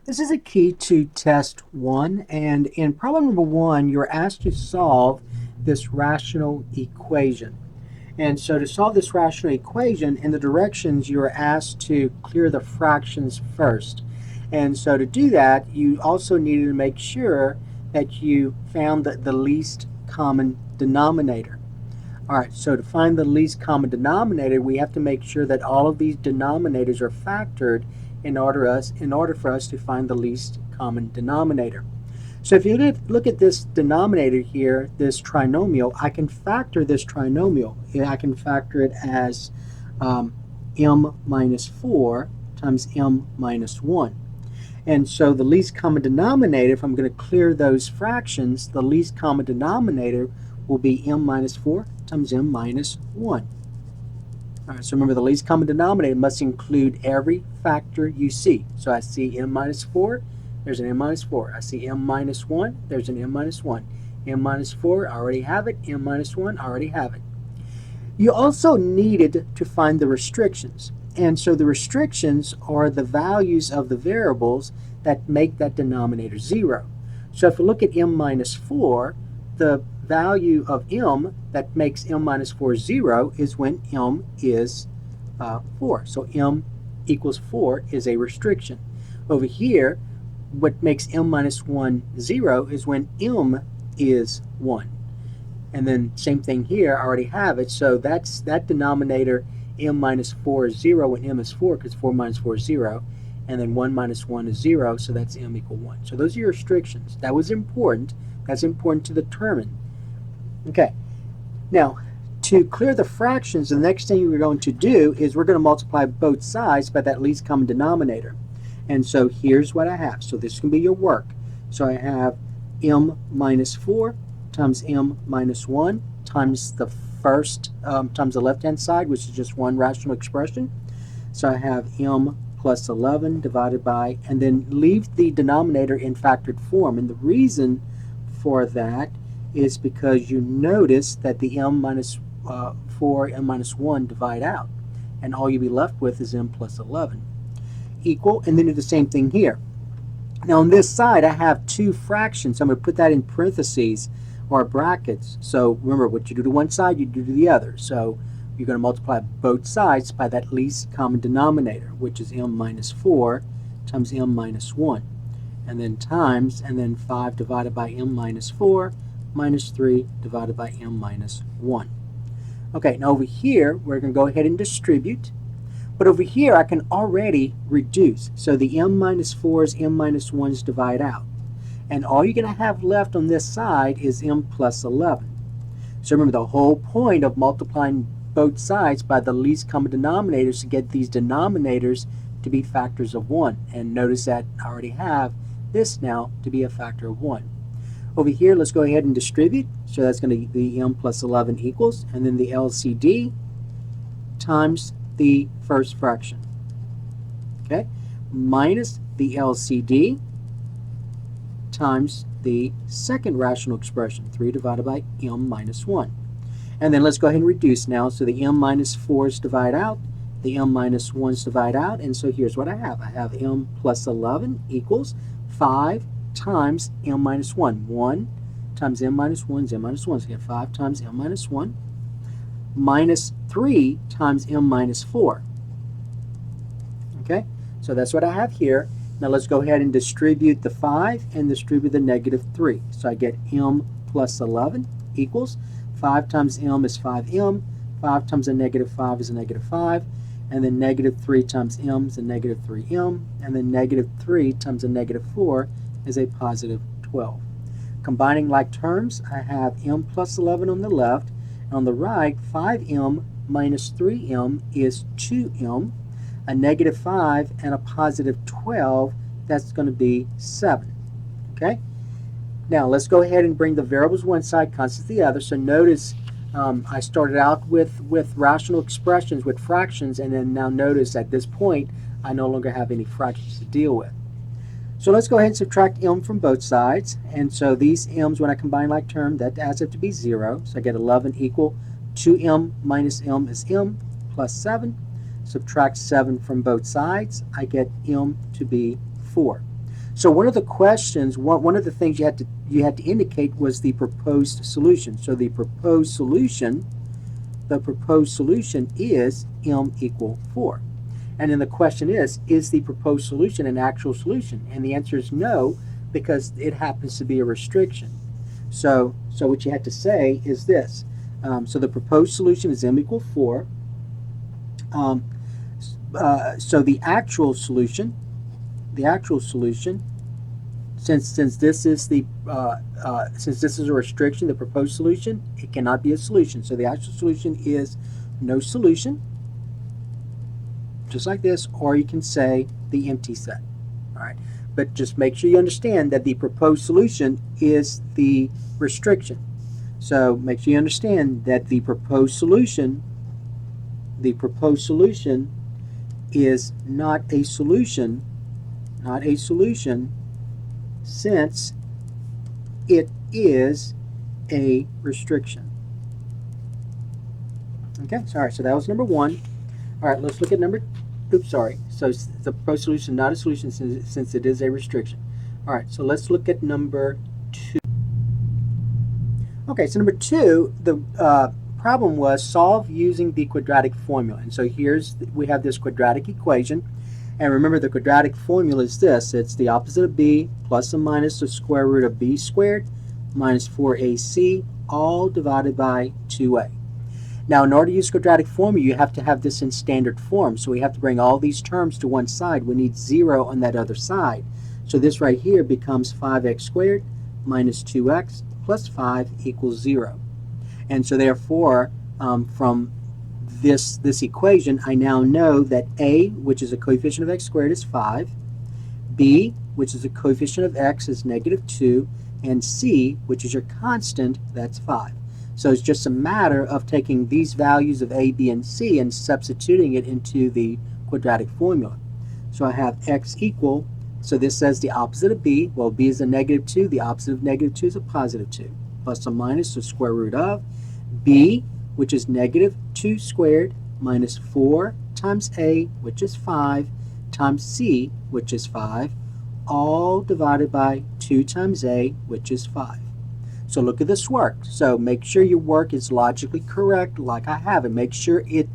This is a key to test 1, and in problem number 1, you're asked to solve this rational equation. And so to solve this rational equation, in the directions, you're asked to clear the fractions first. And so to do that, you also needed to make sure that you found the least common denominator. All right, so to find the least common denominator, we have to make sure that all of these denominators are factored in order for us to find the least common denominator. So if you look at this denominator here, this trinomial, I can factor this trinomial. I can factor it as m minus 4 times m minus 1. And so the least common denominator, if I'm going to clear those fractions, the least common denominator will be m minus 4 times m minus 1. All right, so remember the least common denominator must include every factor you see. So I see m minus 4, there's an m minus 4. I see m minus 1, there's an m minus 1. m minus 4, I already have it. m minus 1, I already have it. You also needed to find the restrictions. And so the restrictions are the values of the variables that make that denominator 0. So if we look at m minus 4, the value of m that makes m minus 4 0 is when m is 4. So m equals 4 is a restriction. Over here, what makes m minus 1 0 is when m is 1. And then same thing here, I already have it. So that's that denominator, m minus 4 is 0 when m is 4, because 4 minus 4 is 0. And then 1 minus 1 is 0, so that's m equal 1. So those are your restrictions. That was important. That's important to determine. Okay, now to clear the fractions, the next thing we're going to do is we're going to multiply both sides by that least common denominator. And so here's what I have. So this can be your work. So I have m minus 4 times m minus 1 times the first, times the left-hand side, which is just one rational expression. So I have m plus 11 divided by, and then leave the denominator in factored form. And the reason for that is because you notice that the m minus 4, m minus 1 divide out. And all you'll be left with is m plus 11 equal, and then do the same thing here. Now on this side, I have two fractions. So I'm going to put that in parentheses or brackets. So remember, what you do to one side, you do to the other. So you're going to multiply both sides by that least common denominator, which is m minus 4 times m minus 1. And then times, and then 5 divided by m minus 4 minus 3 divided by m minus 1. Okay, now over here, we're going to go ahead and distribute. But over here, I can already reduce. So the m minus 4's, m minus 1's divide out. And all you're going to have left on this side is m plus 11. So remember, the whole point of multiplying both sides by the least common denominator is to get these denominators to be factors of 1. And notice that I already have this now to be a factor of 1. Over here, let's go ahead and distribute. So that's going to be m plus 11 equals, and then the LCD times the first fraction. Okay? Minus the LCD times the second rational expression, 3 divided by m minus 1. And then let's go ahead and reduce now. So the m minus 4's divide out, the m minus 1's divide out, and so here's what I have. I have m plus 11 equals 5 times m minus 1. 1 times m minus 1 is m minus 1. So you get 5 times m minus 1 minus 3 times m minus 4. Okay, so that's what I have here. Now let's go ahead and distribute the 5 and distribute the negative 3. So I get m plus 11 equals 5 times m is 5m, 5 times a negative 5 is a negative 5, and then negative 3 times m is a negative 3m, and then negative 3 times a negative 4 is a positive 12. Combining like terms, I have m plus 11 on the left. On the right, 5m minus 3m is 2m, a negative 5, and a positive 12, that's going to be 7. Okay? Now, let's go ahead and bring the variables one side, constants the other. So notice I started out with rational expressions, with fractions, and then now notice at this point, I no longer have any fractions to deal with. So let's go ahead and subtract m from both sides. And so these m's, when I combine like term, that adds up to be 0. So I get 11 equal 2m minus m is m plus 7. Subtract 7 from both sides, I get m to be 4. So one of the questions, one of the things you had to indicate was the proposed solution. So the proposed solution is m equal 4. And then the question is the proposed solution an actual solution? And the answer is no, because it happens to be a restriction. So what you have to say is this. So the proposed solution is m equal 4. So the actual solution, since this is a restriction, the proposed solution, it cannot be a solution. So the actual solution is no solution, just like this, or you can say the empty set. All right, but just make sure you understand that the proposed solution is the restriction. So make sure you understand that the proposed solution is not a solution, since it is a restriction. Okay, sorry, so that was number 1. All right, let's look at number, so the proposed solution not a solution since it is a restriction. All right, so let's look at number 2. Okay, so number 2, the problem was solve using the quadratic formula. And so we have this quadratic equation. And remember, the quadratic formula is this. It's the opposite of b plus or minus the square root of b squared minus 4ac, all divided by 2a. Now, in order to use quadratic formula, you have to have this in standard form. So we have to bring all these terms to one side. We need 0 on that other side. So this right here becomes 5x squared minus 2x plus 5 equals 0. And so therefore, from this equation, I now know that a, which is a coefficient of x squared, is 5, b, which is a coefficient of x, is negative 2, and c, which is your constant, that's 5. So it's just a matter of taking these values of a, b, and c and substituting it into the quadratic formula. So I have x equal, so this says the opposite of b. Well, b is a negative 2. The opposite of negative 2 is a positive 2. Plus or minus the square root of b, which is negative 2 squared, minus 4 times a, which is 5, times c, which is 5, all divided by 2 times a, which is 5. So look at this work. So make sure your work is logically correct like I have it. Make sure it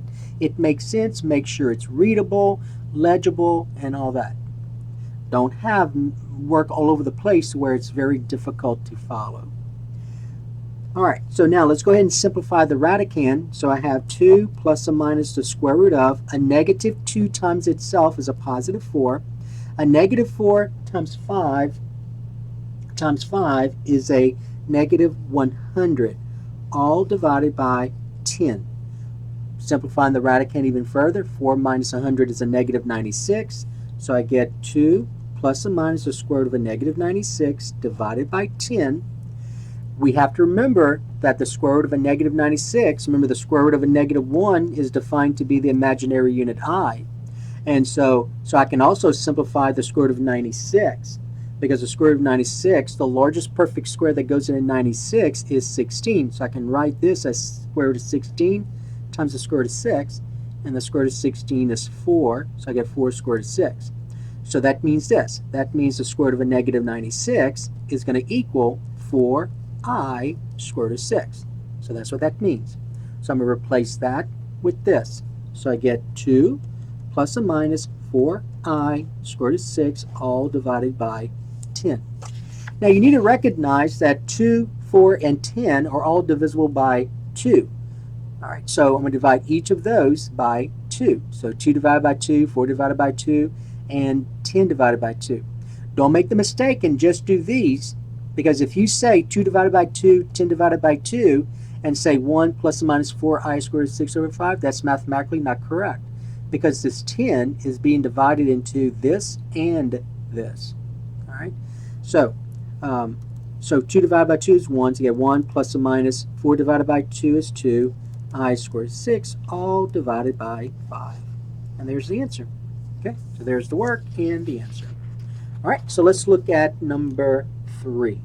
makes sense. Make sure it's readable, legible, and all that. Don't have work all over the place where it's very difficult to follow. All right, so now let's go ahead and simplify the radicand. So I have 2 plus or minus the square root of a negative 2 times itself is a positive 4. A negative 4 times 5 is a negative 100, all divided by 10. Simplifying the radicand even further, 4 minus 100 is a negative 96. So I get 2 plus or minus the square root of a negative 96 divided by 10. We have to remember that the square root of a negative 96, remember the square root of a negative 1 is defined to be the imaginary unit I. And so I can also simplify the square root of 96, because the square root of 96, the largest perfect square that goes in 96 is 16. So I can write this as square root of 16 times the square root of 6, and the square root of 16 is 4, so I get 4 square root of 6. So that means this. That means the square root of a negative 96 is going to equal 4i square root of 6. So that's what that means. So I'm going to replace that with this. So I get 2 plus or minus 4i square root of 6 all divided by 10. Now you need to recognize that 2, 4, and 10 are all divisible by 2. All right, so I'm going to divide each of those by 2. So 2 divided by 2, 4 divided by 2, and 10 divided by 2. Don't make the mistake and just do these, because if you say 2 divided by 2, 10 divided by 2, and say 1 plus or minus 4i squared is 6 over 5, that's mathematically not correct, because this 10 is being divided into this and this. All right, so 2 divided by 2 is 1, so you get 1 plus or minus 4 divided by 2 is 2, I squared 6, all divided by 5. And there's the answer. Okay, so there's the work and the answer. All right, so let's look at number 3.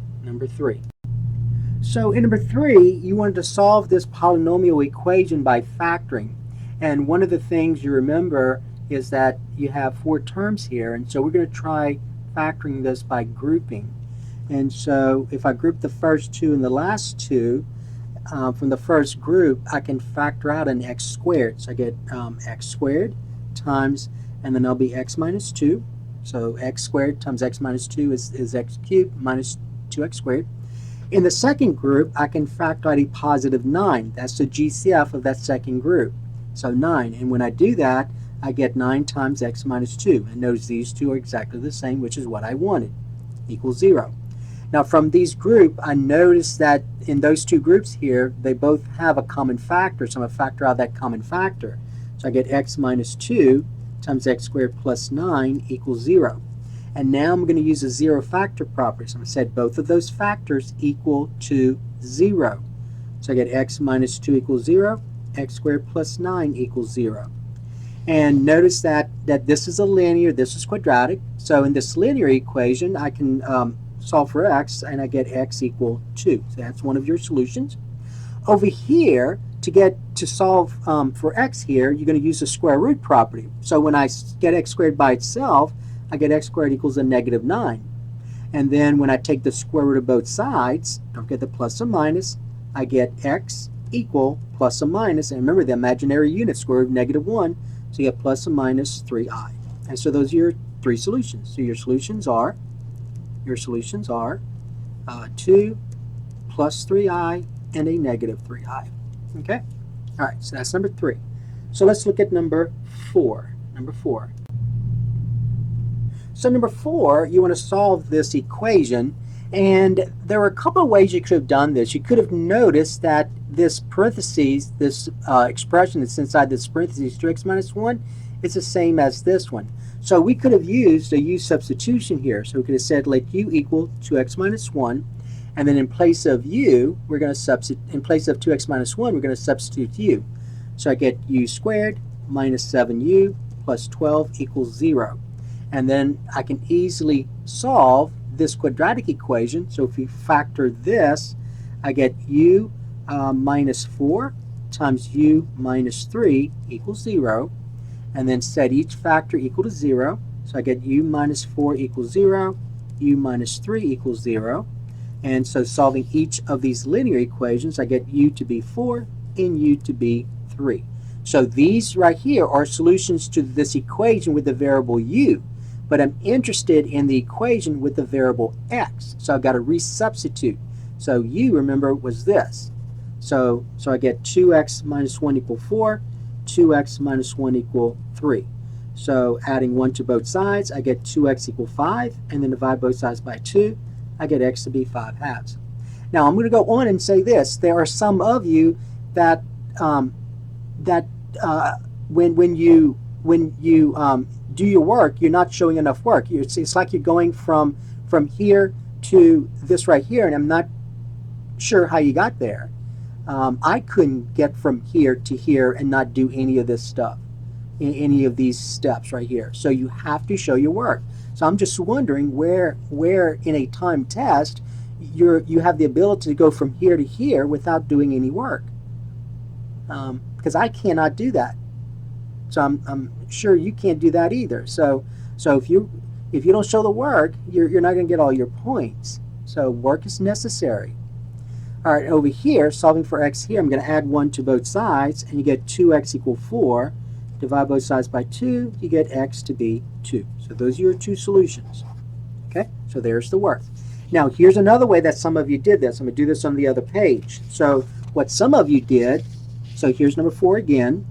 So in number 3, you wanted to solve this polynomial equation by factoring. And one of the things you remember is that you have 4 terms here, and so we're going to try factoring this by grouping. And so if I group the first two and the last two, from the first group, I can factor out an x squared. So I get x squared times, and then there'll be x minus 2. So x squared times x minus 2 is x cubed minus 2x squared. In the second group, I can factor out a positive 9. That's the GCF of that second group. So 9. And when I do that, I get 9 times x minus 2. And notice these two are exactly the same, which is what I wanted, equals 0. Now from these groups, I notice that in those two groups here, they both have a common factor, so I'm going to factor out that common factor. So I get x minus 2 times x squared plus 9 equals 0. And now I'm going to use the zero factor property. So I'm going to set both of those factors equal to 0. So I get x minus 2 equals 0, x squared plus 9 equals 0. And notice that this is a linear, this is quadratic. So in this linear equation, I can solve for x, and I get x equal 2. So that's one of your solutions. Over here, to solve for x here, you're going to use the square root property. So when I get x squared by itself, I get x squared equals a negative 9. And then when I take the square root of both sides, don't get the plus or minus, I get x equal plus or minus, and remember the imaginary unit, square root of negative 1, so you get plus or minus 3i. And so those are your three solutions. So your solutions are 2 plus 3i and a negative 3i. Okay? All right, so that's number 3. So let's look at number 4. So number 4, you want to solve this equation, and there are a couple of ways you could have done this. You could have noticed that this parentheses, this expression that's inside this parentheses, 2x minus 1, is the same as this one. So we could have used a u substitution here. So we could have said let u equal 2x minus 1, and then in place of u, we're going to substitute, in place of 2x minus 1, we're going to substitute u. So I get u squared minus 7u plus 12 equals 0. And then I can easily solve this quadratic equation. So if we factor this, I get u minus 4 times u minus 3 equals 0. And then set each factor equal to 0. So I get u minus 4 equals 0, u minus 3 equals 0. And so solving each of these linear equations, I get u to be 4 and u to be 3. So these right here are solutions to this equation with the variable u. But I'm interested in the equation with the variable x. So I've got to resubstitute. So u, remember, was this. So I get 2x minus 1 equal 4. 2x minus 1 equal 3. So adding 1 to both sides, I get 2x equal 5, and then divide both sides by 2, I get x to be 5 halves. Now I'm going to go on and say this. There are some of you that when you do your work, you're not showing enough work. It's like you're going from here to this right here, and I'm not sure how you got there. I couldn't get from here to here and not do any of this stuff, any of these steps right here. So you have to show your work. So I'm just wondering where in a timed test you have the ability to go from here to here without doing any work. Because I cannot do that. So I'm sure you can't do that either. So if you don't show the work, you're not going to get all your points. So work is necessary. All right, over here, solving for x here, I'm going to add 1 to both sides, and you get 2x equal 4. Divide both sides by 2, you get x to be 2. So those are your two solutions. Okay, so there's the work. Now, here's another way that some of you did this. I'm going to do this on the other page. So what some of you did, so here's number 4 again.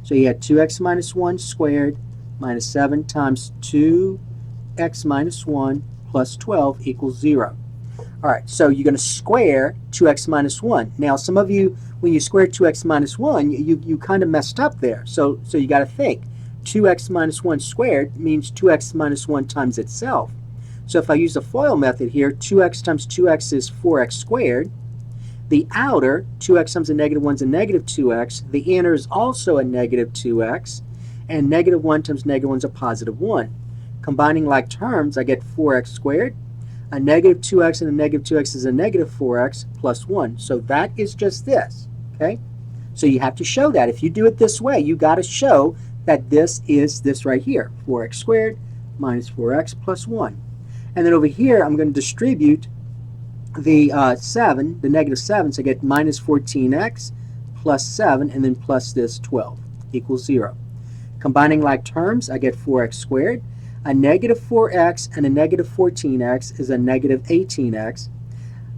So you had 2x minus 1 squared minus 7 times 2x minus 1 plus 12 equals 0. All right, so you're going to square 2x minus 1. Now, some of you, when you square 2x minus 1, you kind of messed up there. So you got to think. 2x minus 1 squared means 2x minus 1 times itself. So if I use the FOIL method here, 2x times 2x is 4x squared. The outer, 2x times a negative 1 is a negative 2x. The inner is also a negative 2x. And negative 1 times negative 1 is a positive 1. Combining like terms, I get 4x squared. A negative 2x and a negative 2x is a negative 4x plus 1. So that is just this, okay? So you have to show that. If you do it this way, you got to show that this is this right here, 4x squared minus 4x plus 1. And then over here, I'm going to distribute the 7, the negative 7, so I get minus 14x plus 7, and then plus this 12 equals 0. Combining like terms, I get 4x squared. A negative 4x and a negative 14x is a negative 18x.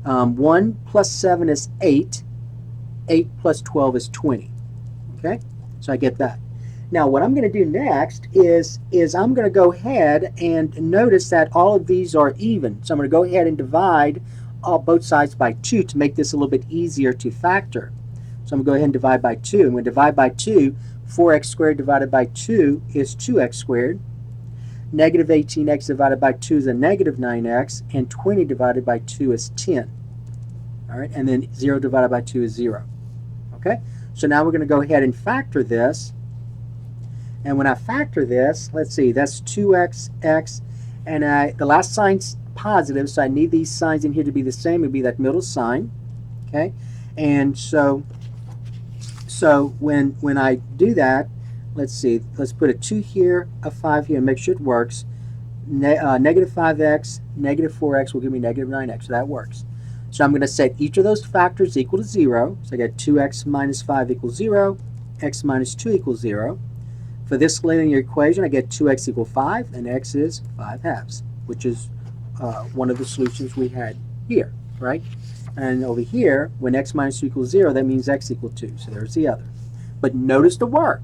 1 plus 7 is 8. 8 plus 12 is 20. Okay, so I get that. Now what I'm going to do next is I'm going to go ahead and notice that all of these are even. So I'm going to go ahead and divide both sides by 2 to make this a little bit easier to factor. So I'm going to go ahead and divide by 2. I'm going to divide by 2. 4x squared divided by 2 is 2x squared. Negative 18x divided by 2 is a negative 9x. And 20 divided by 2 is 10. All right, and then 0 divided by 2 is 0. Okay, so now we're going to go ahead and factor this. And when I factor this, let's see, that's 2x, x, and the last sign's positive, so I need these signs in here to be the same. It would be that middle sign. Okay, and so when I do that, let's see, let's put a 2 here, a 5 here, and make sure it works. Negative 5x, negative 4x will give me negative 9x, so that works. So I'm going to set each of those factors equal to 0. So I get 2x minus 5 equals 0, x minus 2 equals 0. For this linear equation, I get 2x equals 5, and x is 5 halves, which is one of the solutions we had here, right? And over here, when x minus 2 equals 0, that means x equals 2. So there's the other. But notice the work.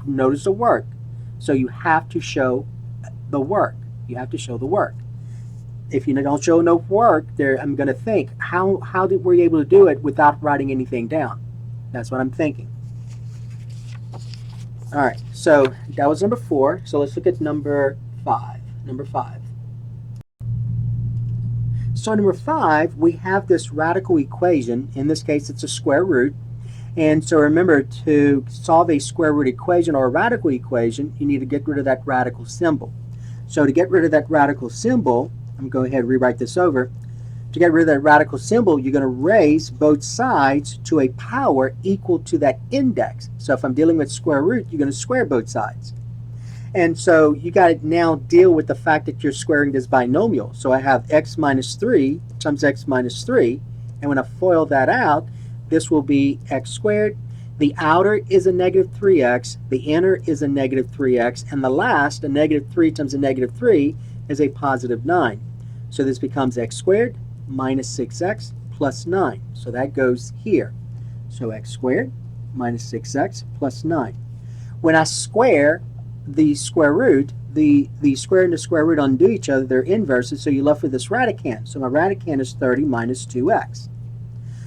Notice the work. So you have to show the work. You have to show the work. If you don't show no work, I'm going to think, how were you able to do it without writing anything down? That's what I'm thinking. All right, so that was number 4. So let's look at number 5. Number 5. So number 5, we have this radical equation. In this case, it's a square root. And so remember, to solve a square root equation or a radical equation, you need to get rid of that radical symbol. So to get rid of that radical symbol, I'm going to go ahead and rewrite this over. To get rid of that radical symbol, you're going to raise both sides to a power equal to that index. So if I'm dealing with square root, you're going to square both sides. And so you got to now deal with the fact that you're squaring this binomial. So I have x minus 3 times x minus 3. And when I FOIL that out, this will be x squared. The outer is a negative 3x. The inner is a negative 3x. And the last, a negative 3 times a negative 3, is a positive 9. So this becomes x squared minus 6x plus 9. So that goes here. So x squared minus 6x plus 9. When I square the square root, the square and the square root undo each other. They're inverses, so you're left with this radicand. So my radicand is 30 minus 2x.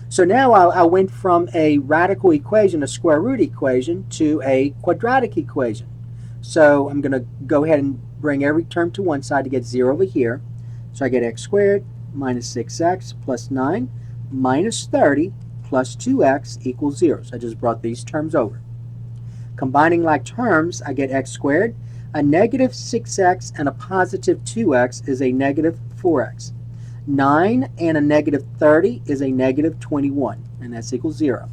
So now I went from a radical equation, a square root equation, to a quadratic equation. So I'm going to go ahead and bring every term to one side to get 0 over here. So I get x squared minus 6x plus 9 minus 30 plus 2x equals 0. So I just brought these terms over. Combining like terms, I get x squared. A negative 6x and a positive 2x is a negative 4x. 9 and a negative 30 is a negative 21, and that's equals 0.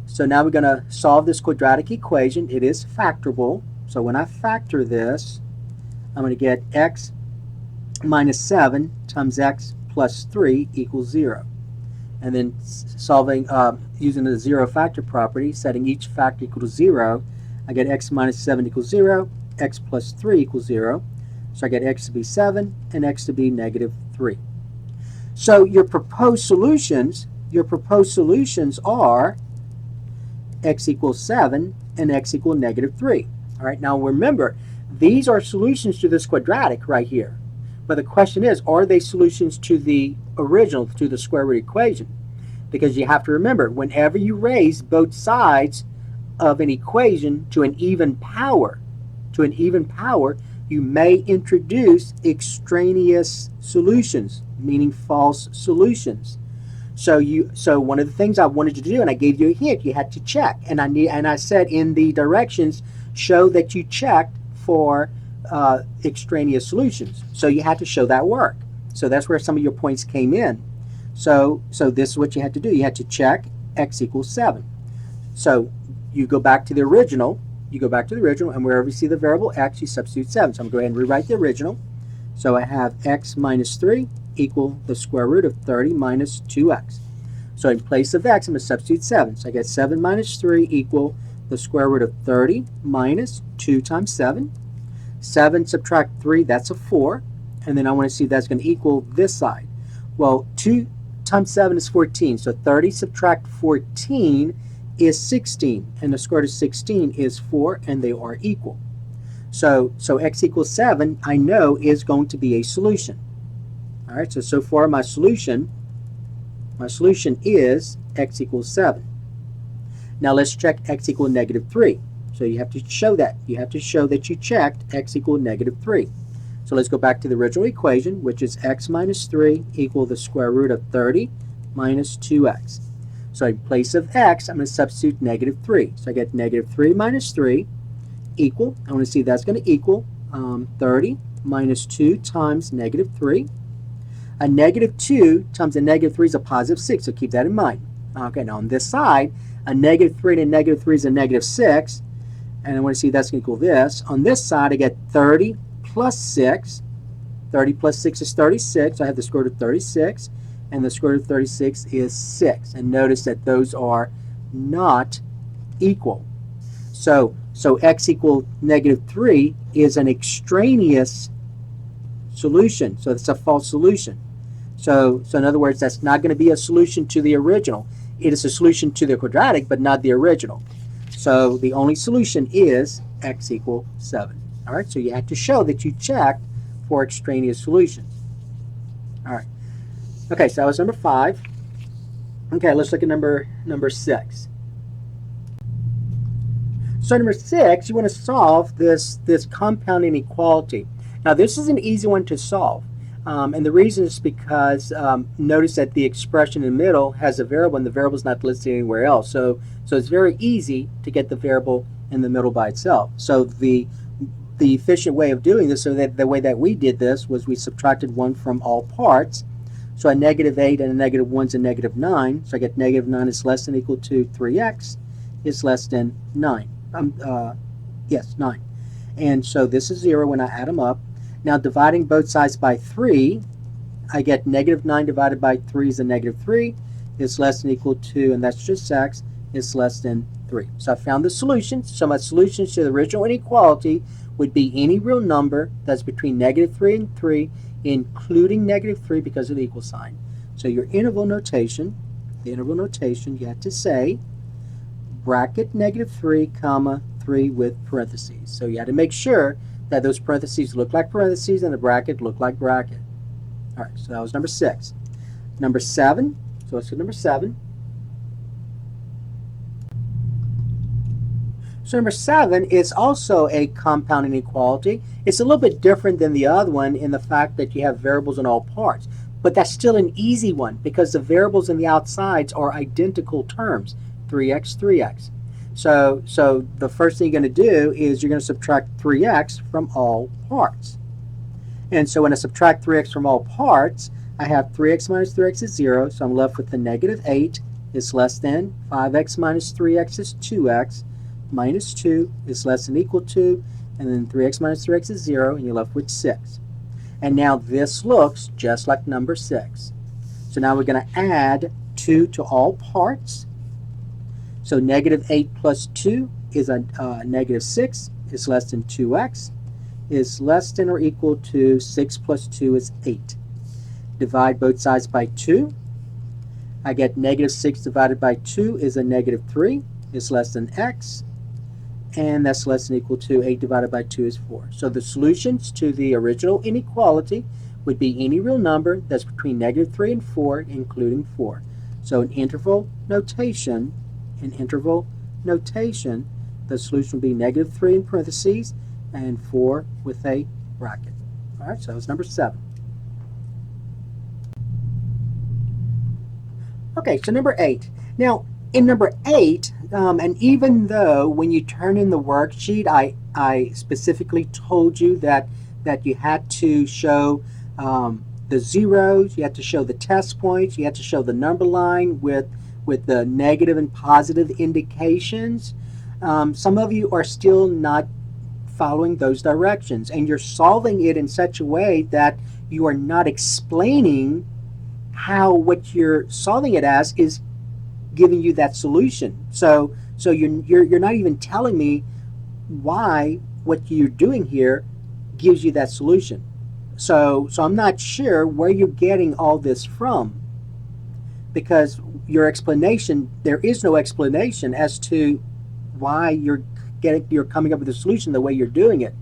So now we're going to solve this quadratic equation. It is factorable. So when I factor this, I'm going to get x minus 7 times x plus 3 equals 0. And then solving using the zero factor property, setting each factor equal to 0, I get x minus 7 equals 0, x plus 3 equals 0. So I get x to be 7 and x to be negative 3. So your proposed solutions are x equals 7 and x equals negative 3. All right, now remember, these are solutions to this quadratic right here. But the question is, are they solutions to the original, to the square root equation? Because you have to remember, whenever you raise both sides of an equation to an even power, you may introduce extraneous solutions, meaning false solutions. So one of the things I wanted you to do, and I gave you a hint, you had to check. And I said in the directions, show that you checked for extraneous solutions. So you had to show that work. So that's where some of your points came in. So this is what you had to do. You had to check x equals 7. So you go back to the original, and wherever you see the variable x, you substitute 7. So I'm going to go ahead and rewrite the original. So I have x minus 3 equal the square root of 30 minus 2x. So in place of x, I'm going to substitute 7. So I get 7 minus 3 equal the square root of 30 minus 2 times 7. 7 subtract 3, that's a 4. And then I want to see if that's going to equal this side. Well, 2 times 7 is 14. So 30 subtract 14 is 16. And the square root of 16 is 4, and they are equal. So x equals 7, I know, is going to be a solution. All right, so far my solution is x equals 7. Now let's check x equal negative 3. So you have to show that. You have to show that you checked x equal negative 3. So let's go back to the original equation, which is x minus 3 equal the square root of 30 minus 2x. So in place of x, I'm going to substitute negative 3. So I get negative 3 minus 3 equal, I want to see if that's going to equal 30 minus 2 times negative 3. A negative 2 times a negative 3 is a positive 6, so keep that in mind. Okay, now on this side, a negative 3 and a negative 3 is a negative 6, and I want to see if that's going to equal this. On this side, I get 30 plus 6. 30 plus 6 is 36. I have the square root of 36, and the square root of 36 is 6. And notice that those are not equal. So x equal negative 3 is an extraneous solution. So it's a false solution. So in other words, that's not going to be a solution to the original. It is a solution to the quadratic, but not the original. So the only solution is x equal 7. All right, so you have to show that you checked for extraneous solutions. All right. Okay, so that was number 5. Okay, let's look at number 6. So number 6, you want to solve this compound inequality. Now this is an easy one to solve. And the reason is because notice that the expression in the middle has a variable, and the variable is not listed anywhere else. So it's very easy to get the variable in the middle by itself. So the efficient way of doing this, so that the way that we did this, was we subtracted 1 from all parts. So a negative 8 and a negative 1 is a negative 9. So I get negative 9 is less than or equal to 3x is less than 9. 9. And so this is 0 when I add them up. Now dividing both sides by 3, I get negative 9 divided by 3 is a negative 3. It's less than or equal to, and that's just x, is less than 3. So I found the solution. So my solution to the original inequality would be any real number that's between negative 3 and 3, including negative 3 because of the equal sign. So your interval notation, you have to say bracket negative 3, comma 3 with parentheses. So you have to make sure that those parentheses look like parentheses and the bracket look like bracket. All right, so that was number 6. Number 7, so let's do number 7. So number 7 is also a compound inequality. It's a little bit different than the other one in the fact that you have variables in all parts. But that's still an easy one because the variables in the outsides are identical terms, 3x, 3x. So the first thing you're going to do is you're going to subtract 3x from all parts. And so when I subtract 3x from all parts, I have 3x minus 3x is 0, so I'm left with the negative 8 is less than 5x minus 3x is 2x, minus 2 is less than or equal to, and then 3x minus 3x is 0, and you're left with 6. And now this looks just like number 6. So now we're going to add 2 to all parts. So negative 8 plus 2 is a negative 6 is less than 2x, is less than or equal to 6 plus 2 is 8. Divide both sides by 2. I get negative 6 divided by 2 is a negative 3, is less than x, and that's less than or equal to 8 divided by 2 is 4. So the solutions to the original inequality would be any real number that's between negative 3 and 4, including 4. So in interval notation, the solution would be negative 3 in parentheses and 4 with a bracket. All right, so that was number 7. Okay, so number 8. Now, in number 8, and even though when you turn in the worksheet, I specifically told you that you had to show the zeros, you had to show the test points, you had to show the number line with the negative and positive indications. Some of you are still not following those directions, and you're solving it in such a way that you are not explaining how what you're solving it as is giving you that solution. So you're not even telling me why what you're doing here gives you that solution. So I'm not sure where you're getting all this from, because your explanation, there is no explanation as to why you're coming up with a solution the way you're doing it.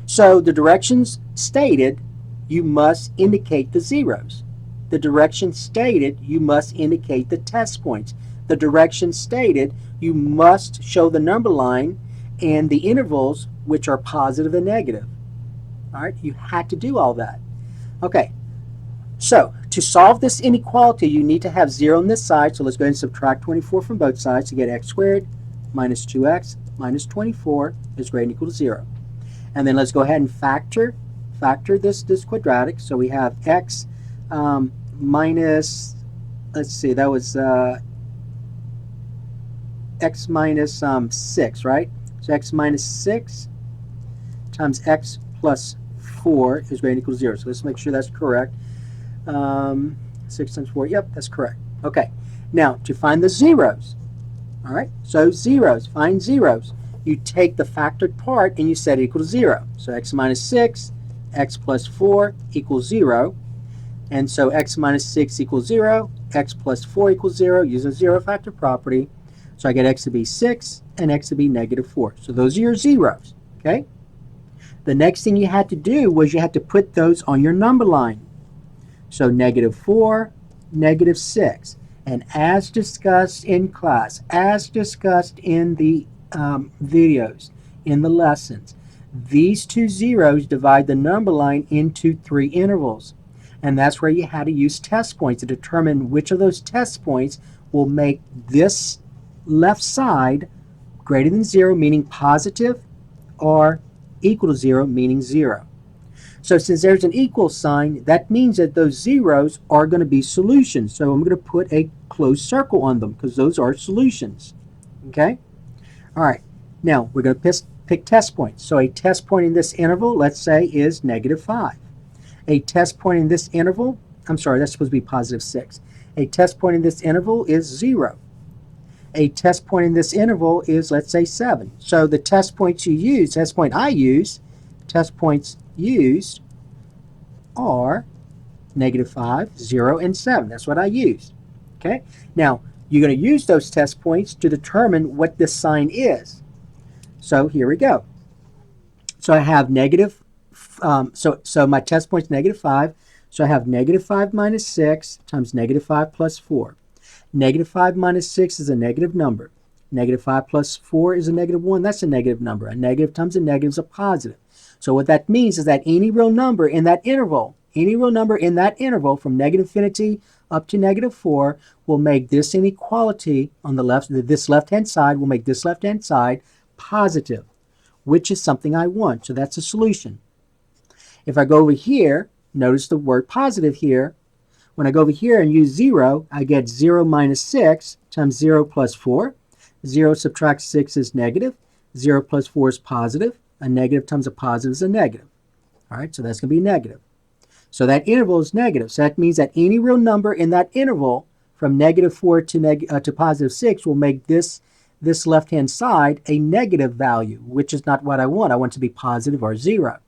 So the directions stated, you must indicate the zeros. The directions stated, you must indicate the test points. The directions stated, you must show the number line and the intervals, which are positive and negative. All right, you had to do all that. Okay, so to solve this inequality, you need to have 0 on this side. So let's go ahead and subtract 24 from both sides to get x squared minus 2x minus 24 is greater than or equal to 0. And then let's go ahead and factor this quadratic. So we have x minus, let's see, that was x minus 6, right? So x minus 6 times x plus 4 is greater than or equal to 0. So let's make sure that's correct. 6 times 4, yep, that's correct. Okay, now to find the zeros, all right, so zeros, find zeros. You take the factored part and you set it equal to 0. So x minus 6, x plus 4 equals 0. And so x minus 6 equals 0, x plus 4 equals 0, using zero factor property. So I get x to be 6 and x to be negative 4. So those are your zeros, okay? The next thing you had to do was you had to put those on your number line. So negative 4, negative 6. And as discussed in class, as discussed in the videos, in the lessons, these two zeros divide the number line into 3 intervals. And that's where you had to use test points to determine which of those test points will make this left side greater than 0, meaning positive, or equal to 0, meaning 0. So since there's an equal sign, that means that those zeros are going to be solutions. So I'm going to put a closed circle on them because those are solutions. Okay? All right. Now we're going to pick test points. So a test point in this interval, let's say, is negative 5. A test point in this interval, I'm sorry, that's supposed to be positive 6. A test point in this interval is 0. A test point in this interval is, let's say, 7. So the test points you use, test point I use, test points used are negative 5, 0, and 7. That's what I used. Okay? Now, you're going to use those test points to determine what this sign is. So here we go. So I have negative, so my test point is negative 5. So I have negative 5 minus 6 times negative 5 plus 4. Negative 5 minus 6 is a negative number. Negative 5 plus 4 is a negative 1. That's a negative number. A negative times a negative is a positive. So what that means is that any real number in that interval, from negative infinity up to negative 4 will make this inequality on the left, this left-hand side will make this left-hand side positive, which is something I want. So that's a solution. If I go over here, notice the word positive here. When I go over here and use 0, I get 0 minus 6 times 0 plus 4. 0 subtract 6 is negative. 0 plus 4 is positive. A negative times a positive is a negative. All right, so that's going to be negative. So that interval is negative. So that means that any real number in that interval from negative 4 to positive 6 will make this left-hand side a negative value, which is not what I want. I want it to be positive or 0.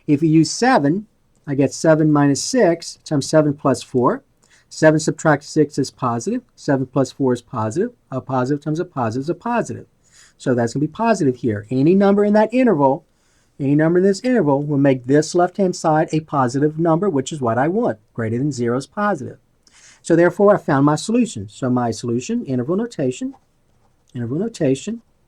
If you use 7, I get 7 minus 6 times 7 plus 4. 7 subtract 6 is positive. 7 plus 4 is positive. A positive times a positive is a positive. So that's going to be positive here. Any number in that interval, any number in this interval will make this left-hand side a positive number, which is what I want. Greater than 0 is positive. So therefore, I found my solution. So my solution, interval notation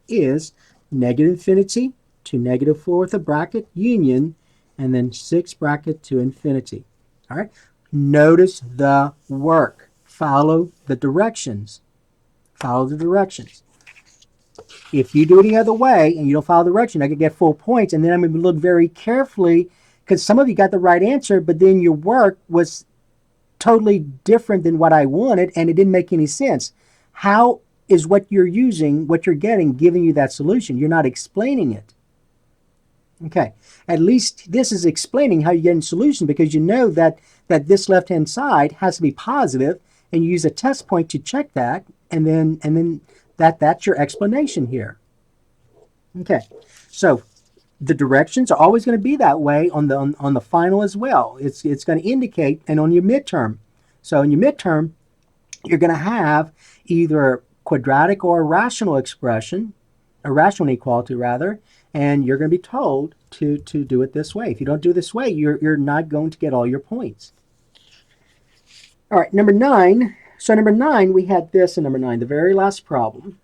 is negative infinity to negative 4 with a bracket, union, and then 6 bracket to infinity. All right. Notice the work. Follow the directions. Follow the directions. If you do it any other way and you don't follow the direction, I could get full points, and then I'm going to look very carefully because some of you got the right answer, but then your work was totally different than what I wanted, and it didn't make any sense. How is what you're using, what you're getting, giving you that solution? You're not explaining it. Okay, at least this is explaining how you get in solution, because you know that this left-hand side has to be positive, and you use a test point to check that, and then that's your explanation here. Okay, so the directions are always going to be that way on the final as well. It's going to indicate, and on your midterm. So in your midterm, you're going to have either quadratic or a rational expression, a rational inequality rather, and you're going to be told to do it this way. If you don't do it this way, you're not going to get all your points. All right, number 9. So number 9, we had this in number 9, the very last problem.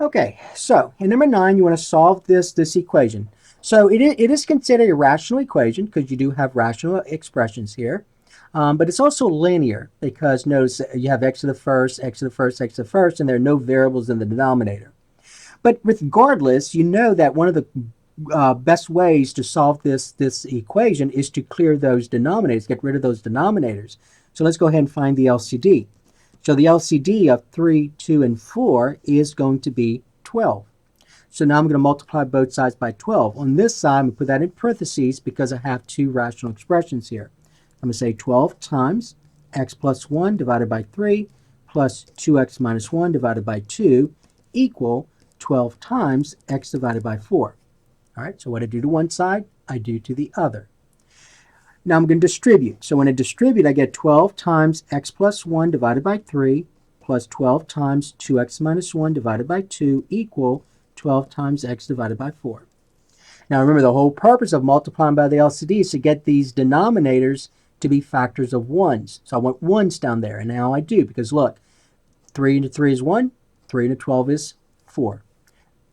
Okay, so in number 9, you want to solve this equation. So it is considered a rational equation because you do have rational expressions here. But it's also linear because notice you have x to the first, x to the first, x to the first, and there are no variables in the denominator. But regardless, you know that one of the best ways to solve this equation is to clear those denominators, get rid of those denominators. So let's go ahead and find the LCD. So the LCD of 3, 2, and 4 is going to be 12. So now I'm going to multiply both sides by 12. On this side, I'm going to put that in parentheses because I have two rational expressions here. I'm going to say 12 times x plus 1 divided by 3 plus 2x minus 1 divided by 2 equal 12 times x divided by 4. All right, so what I do to one side, I do to the other. Now I'm going to distribute. So when I distribute, I get 12 times x plus 1 divided by 3 plus 12 times 2x minus 1 divided by 2 equal 12 times x divided by 4. Now remember, the whole purpose of multiplying by the LCD is to get these denominators to be factors of 1s. So I want 1s down there, and now I do, because look, 3 into 3 is 1, 3 into 12 is 4.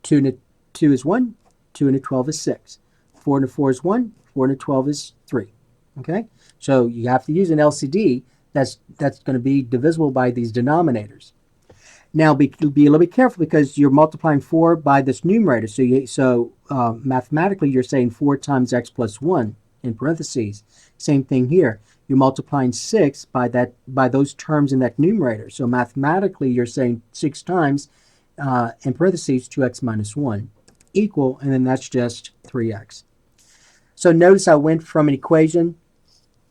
2 into 2 is 1, 2 into 12 is 6. 4 into 4 is 1, 4 into 12 is 3. Okay, so you have to use an LCD that's going to be divisible by these denominators. Now be a little bit careful because you're multiplying 4 by this numerator. So mathematically you're saying 4 times x plus 1 in parentheses. Same thing here. You're multiplying 6 by those terms in that numerator. So mathematically you're saying 6 times in parentheses 2x minus 1 equal, and then that's just 3x. So notice I went from an equation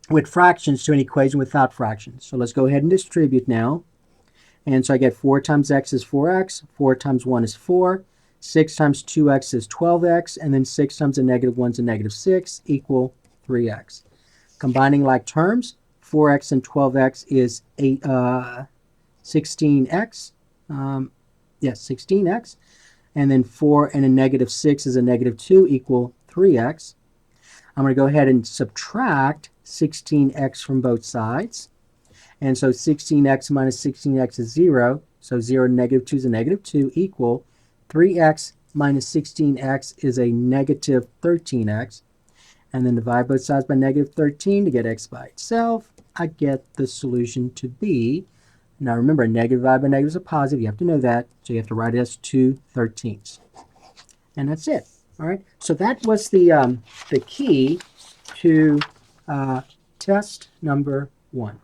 with fractions to an equation without fractions. So let's go ahead and distribute now. And so I get 4 times x is 4x, 4 times 1 is 4, 6 times 2x is 12x, and then 6 times a negative 1 is a negative 6 equal 3x. Combining like terms, 4x and 12x is 16x. 16x. And then 4 and a negative 6 is a negative 2 equal 3x. I'm going to go ahead and subtract 16x from both sides. And so 16x minus 16x is 0. So 0 to negative 2 is a negative 2 equal 3x minus 16x is a negative 13x. And then divide both sides by negative 13 to get x by itself. I get the solution to be, now remember, a negative divided by negative is a positive. You have to know that. So you have to write it as 2/13. And that's it. All right. So that was the key to test number 1.